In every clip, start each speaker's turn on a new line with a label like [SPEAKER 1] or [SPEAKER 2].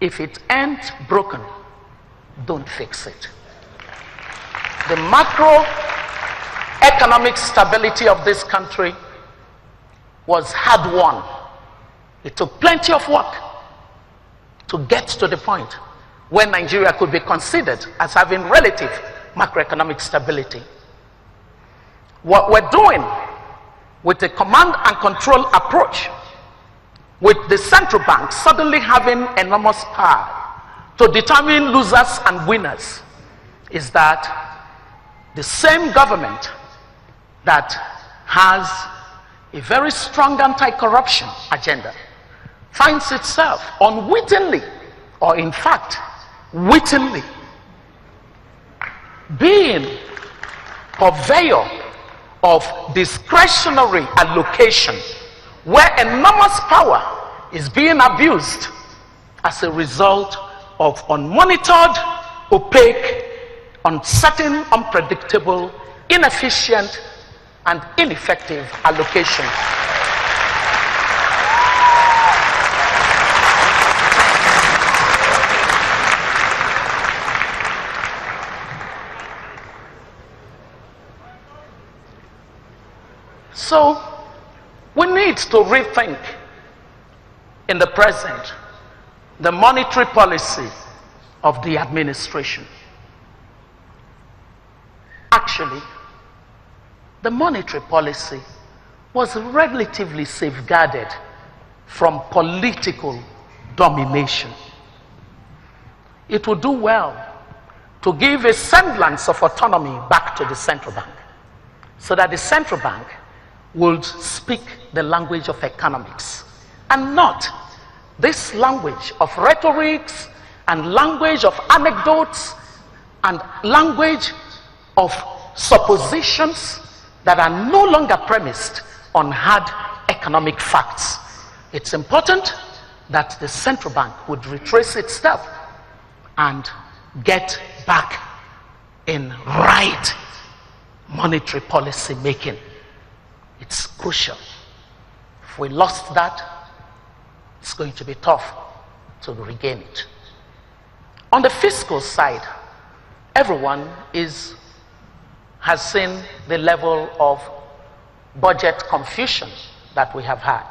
[SPEAKER 1] if it ain't broken, don't fix it. The macroeconomic stability of this country was hard won. It took plenty of work to get to the point where Nigeria could be considered as having relative macroeconomic stability. What we're doing with a command and control approach, with the central bank suddenly having enormous power to determine losers and winners, is that the same government that has a very strong anti-corruption agenda finds itself unwittingly, or in fact, wittingly, being purveyor of discretionary allocation, where enormous power is being abused as a result of unmonitored, opaque, uncertain, unpredictable, inefficient, and ineffective allocation. So, we need to rethink in the present the monetary policy of the administration. Actually, the monetary policy was relatively safeguarded from political domination. It would do well to give a semblance of autonomy back to the central bank, so that the central bank would speak the language of economics and not this language of rhetorics and language of anecdotes and language of suppositions that are no longer premised on hard economic facts. It's important that the central bank would retrace its step and get back in right monetary policy making. It's crucial. If we lost that, it's going to be tough to regain it. On the fiscal side, everyone has seen the level of budget confusion that we have had.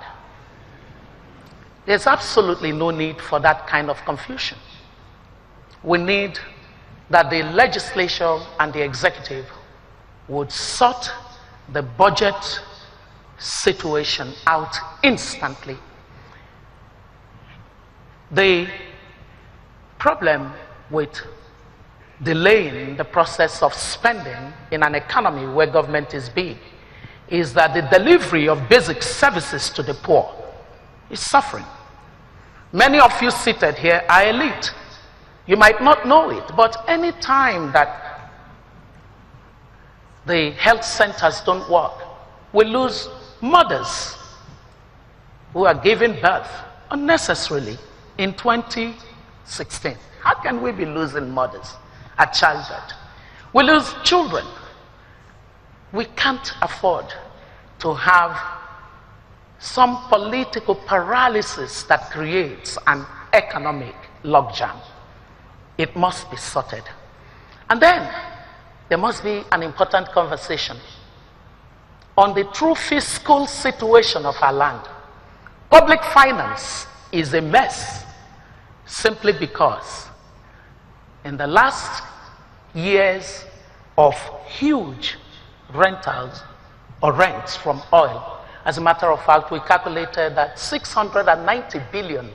[SPEAKER 1] There's absolutely no need for that kind of confusion. We need that the legislature and the executive would sort the budget situation out instantly. The problem with delaying the process of spending in an economy where government is big is that the delivery of basic services to the poor is suffering. Many of you seated here are elite. You might not know it, but any time that the health centers don't work, we lose mothers who are giving birth unnecessarily in 2016. How can we be losing mothers at childbirth? We lose children. We can't afford to have some political paralysis that creates an economic logjam. It must be sorted. And then there must be an important conversation on the true fiscal situation of our land. Public finance is a mess simply because in the last years of huge rentals or rents from oil, as a matter of fact, we calculated that $690 billion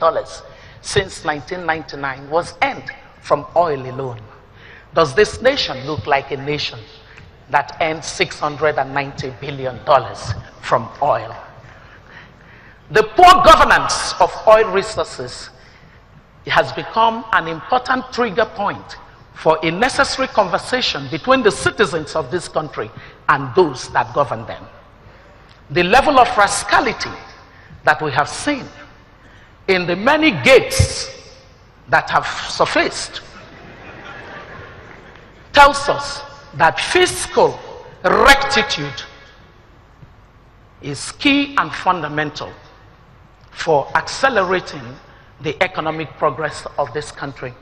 [SPEAKER 1] since 1999 was earned from oil alone. Does this nation look like a nation that earns $690 billion from oil? The poor governance of oil resources has become an important trigger point for a necessary conversation between the citizens of this country and those that govern them. The level of rascality that we have seen in the many gates that have surfaced tells us that fiscal rectitude is key and fundamental for accelerating the economic progress of this country.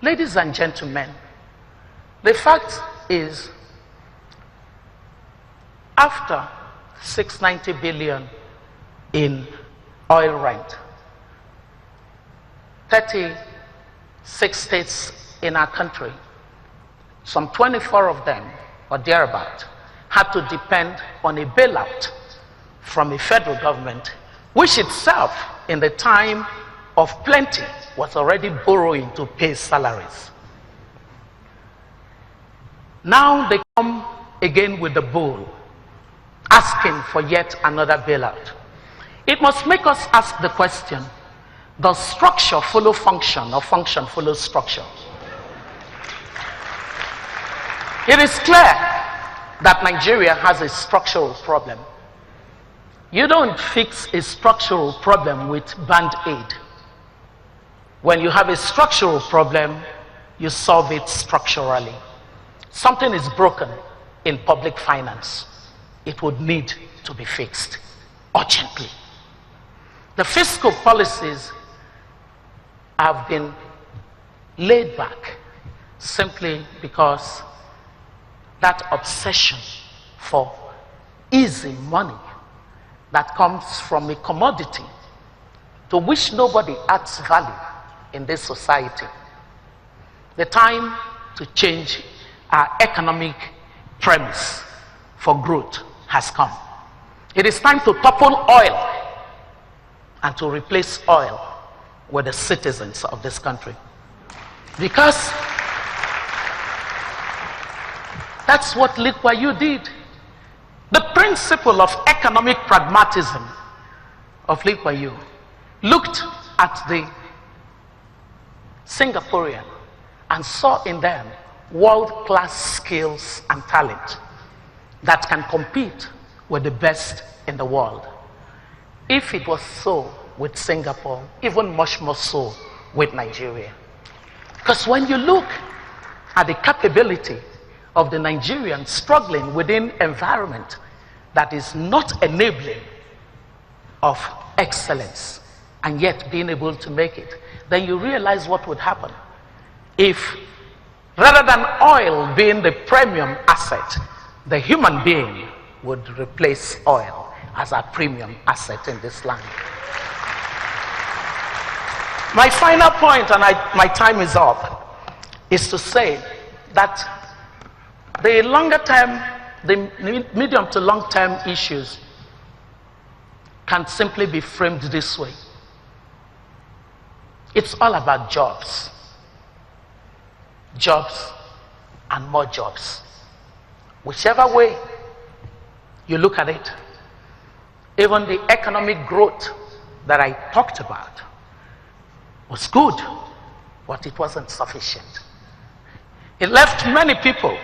[SPEAKER 1] Ladies and gentlemen, the fact is, after 690 billion in oil rent, 36 states in our country, some 24 of them or thereabout, had to depend on a bailout from a federal government, which itself, in the time of plenty, was already borrowing to pay salaries. Now they come again with the bull, asking for yet another bailout. It must make us ask the question, does structure follow function or function follow structure? It is clear that Nigeria has a structural problem. You don't fix a structural problem with band-aid. When you have a structural problem, you solve it structurally. Something is broken in public finance. It would need to be fixed urgently. The fiscal policies have been laid back simply because that obsession for easy money that comes from a commodity to which nobody adds value in this society. The time to change our economic premise for growth has come. It is time to topple oil and to replace oil with the citizens of this country. Because that's what Lee Kuan Yew did. The principle of economic pragmatism of Lee Kuan Yew looked at the Singaporean and saw in them world-class skills and talent that can compete with the best in the world. If it was so with Singapore, even much more so with Nigeria. Because when you look at the capability of the Nigerians struggling within environment that is not enabling of excellence and yet being able to make it, then you realize what would happen if, rather than oil being the premium asset, the human being would replace oil as a premium asset in this land. My final point, and my time is up, is to say that the longer term, the medium to long term issues can simply be framed this way. It's all about jobs. Jobs and more jobs. Whichever way you look at it, even the economic growth that I talked about was good, but it wasn't sufficient. It left many people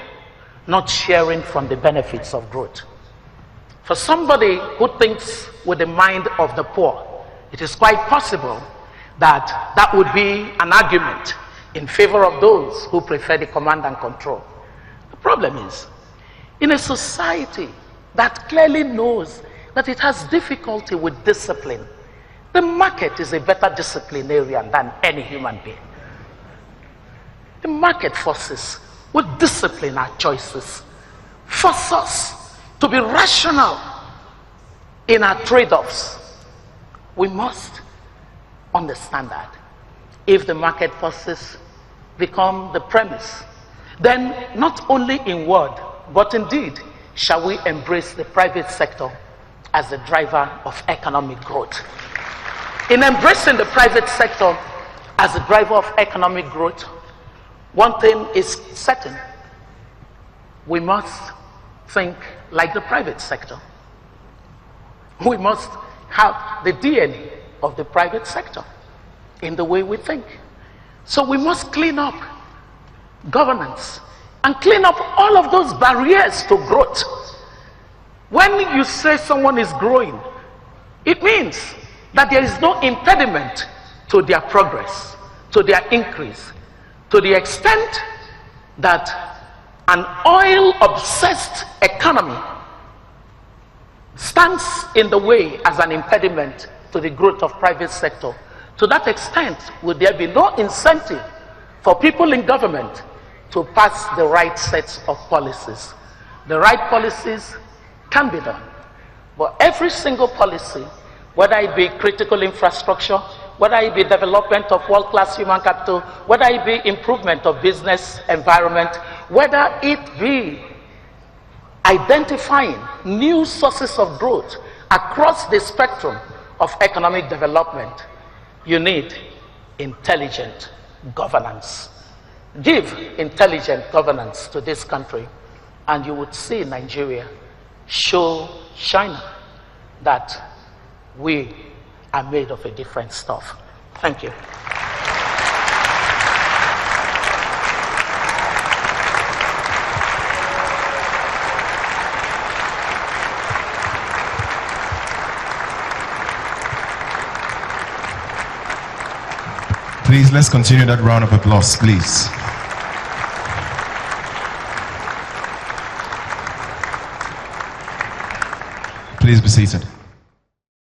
[SPEAKER 1] not sharing from the benefits of growth. For somebody who thinks with the mind of the poor, it is quite possible that that would be an argument in favor of those who prefer the command and control. The problem is, in a society that clearly knows that it has difficulty with discipline, the market is a better disciplinarian than any human being. The market forces will discipline our choices, force us to be rational in our trade-offs. We must understand that. If the market forces become the premise, then not only in word, but in deed, shall we embrace the private sector as the driver of economic growth. In embracing the private sector as the driver of economic growth, one thing is certain: we must think like the private sector. We must have the DNA of the private sector in the way we think. So we must clean up governance and clean up all of those barriers to growth. When you say someone is growing, it means that there is no impediment to their progress, to their increase, to the extent that an oil-obsessed economy stands in the way as an impediment to the growth of private sector. To that extent, will there be no incentive for people in government to pass the right sets of policies? The right policies can be done, but every single policy, whether it be critical infrastructure, whether it be development of world-class human capital, whether it be improvement of business environment, whether it be identifying new sources of growth across the spectrum of economic development, you need intelligent governance. Give intelligent governance to this country, and you would see Nigeria show China that we are made of a different stuff. Thank you.
[SPEAKER 2] Please, let's continue that round of applause, please. Please be seated.